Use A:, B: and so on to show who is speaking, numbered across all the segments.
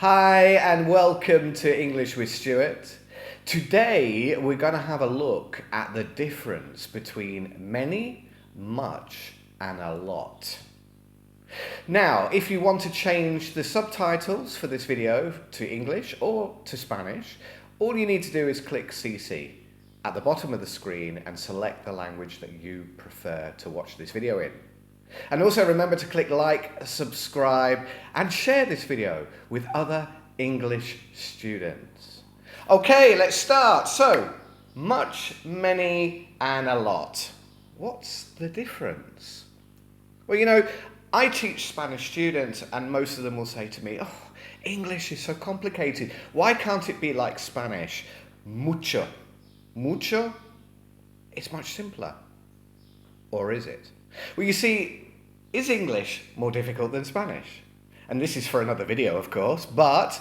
A: Hi and welcome to English with Stuart. Today we're going to have a look at the difference between many, much and a lot. Now, if you want to change the subtitles for this video to English or to Spanish, all you need to do is click CC at the bottom of the screen and select the language that you prefer to watch this video in. And also remember to click like, subscribe and share this video with other English students. Okay, let's start. So, much, many and a lot. What's the difference? Well, you know, I teach Spanish students and most of them will say to me, oh, English is so complicated. Why can't it be like Spanish? Mucho. Mucho? It's much simpler. Or is it? Well, you see, is English more difficult than Spanish? And this is for another video, of course, but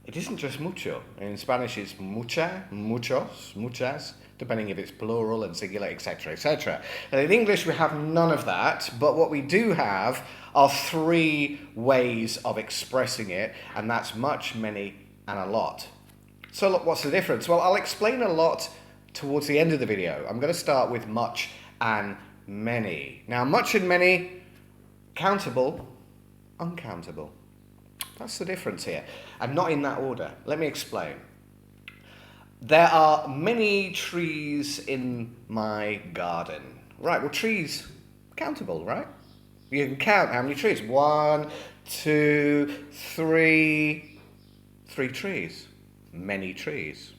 A: it isn't just mucho. In Spanish, it's mucha, muchos, muchas, depending if it's plural and singular, etc., etc. And in English, we have none of that, but what we do have are three ways of expressing it, and that's much, many, and a lot. So look, what's the difference? Well, I'll explain a lot towards the end of the video. I'm going to start with much and many. Now, much and many, countable, uncountable. That's the difference here. And not in that order. Let me explain. There are many trees in my garden. Right, well, trees, countable, right? You can count how many trees. 1, 2, 3. 3 trees. Many trees.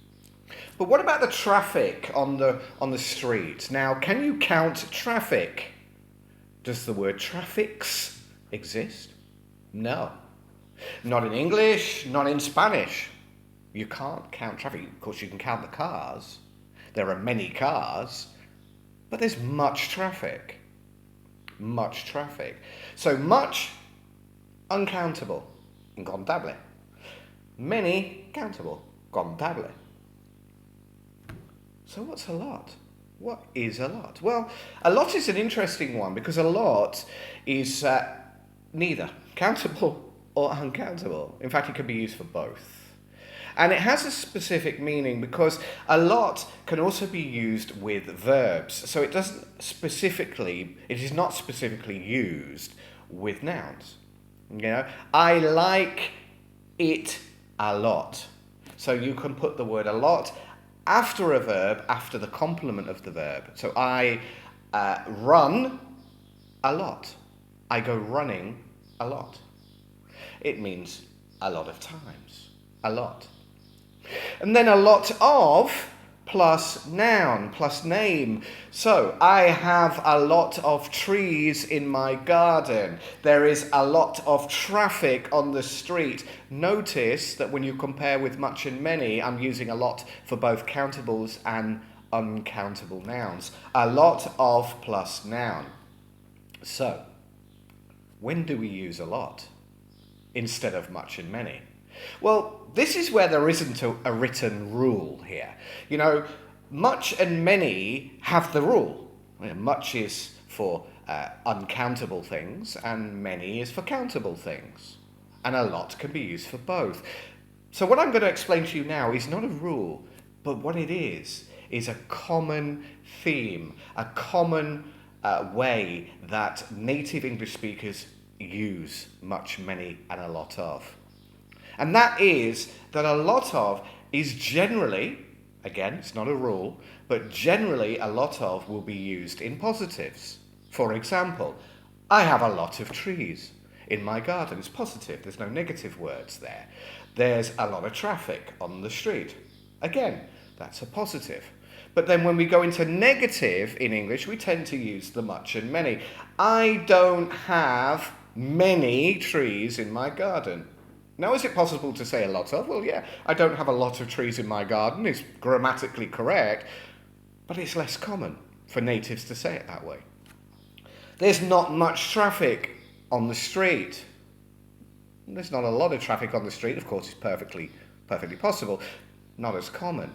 A: But what about the traffic on the street? Now, can you count traffic? Does the word traffics exist? No. Not in English, not in Spanish. You can't count traffic. Of course, you can count the cars. There are many cars, but there's much traffic. Much traffic. So much, uncountable, incontable. Many, countable, contable. So what's a lot? What is a lot? Well, a lot is an interesting one because a lot is neither countable or uncountable. In fact, it can be used for both. And it has a specific meaning because a lot can also be used with verbs. So it is not specifically used with nouns. You know, I like it a lot. So you can put the word a lot after a verb, after the complement of the verb. So I run a lot. I go running a lot. It means a lot of times. A lot. And then a lot of plus noun, plus name. So I have a lot of trees in my garden. There is a lot of traffic on the street. Notice that when you compare with much and many, I'm using a lot for both countables and uncountable nouns. A lot of plus noun. So, when do we use a lot instead of much and many? Well, this is where there isn't a written rule here. You know, much and many have the rule. Much is for uncountable things and many is for countable things. And a lot can be used for both. So what I'm going to explain to you now is not a rule, but what it is a common theme, a common way that native English speakers use much, many and a lot of. And that is that a lot of is generally, again, it's not a rule, but generally a lot of will be used in positives. For example, I have a lot of trees in my garden. It's positive, there's no negative words there. There's a lot of traffic on the street. Again, that's a positive. But then when we go into negative in English, we tend to use the much and many. I don't have many trees in my garden. Now, is it possible to say a lot of? Well, yeah, I don't have a lot of trees in my garden. It's grammatically correct, but it's less common for natives to say it that way. There's not much traffic on the street. There's not a lot of traffic on the street. Of course, it's perfectly possible. Not as common.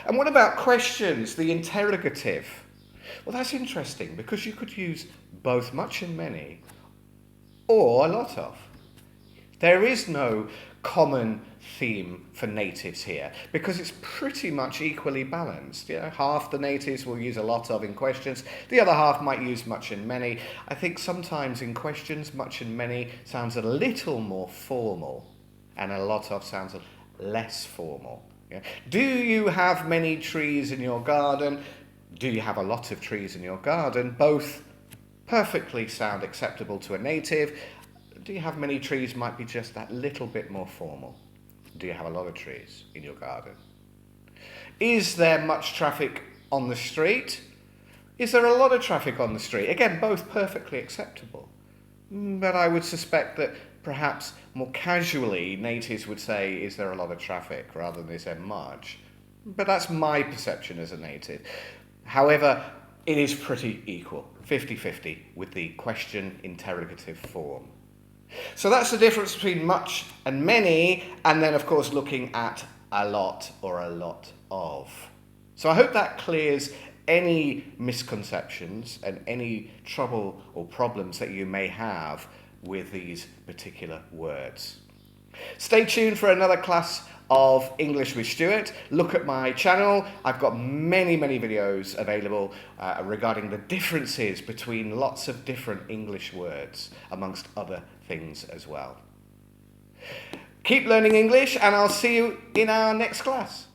A: And what about questions, the interrogative? Well, that's interesting because you could use both much and many or a lot of. There is no common theme for natives here because it's pretty much equally balanced. Half the natives will use a lot of in questions, the other half might use much and many. I think sometimes in questions much and many sounds a little more formal and a lot of sounds less formal. Do you have many trees in your garden? Do you have a lot of trees in your garden? Both perfectly sound acceptable to a native. Do you have many trees might be just that little bit more formal. Do you have a lot of trees in your garden? Is there much traffic on the street? Is there a lot of traffic on the street? Again, both perfectly acceptable. But I would suspect that perhaps more casually natives would say, is there a lot of traffic, rather than is there much? But that's my perception as a native. However, it is pretty equal, 50-50, with the question interrogative form. So that's the difference between much and many, and then of course looking at a lot or a lot of. So I hope that clears any misconceptions and any trouble or problems that you may have with these particular words. Stay tuned for another class of English with Stuart. Look at my channel. I've got many videos available regarding the differences between lots of different English words, amongst other things as well. Keep learning English, and I'll see you in our next class.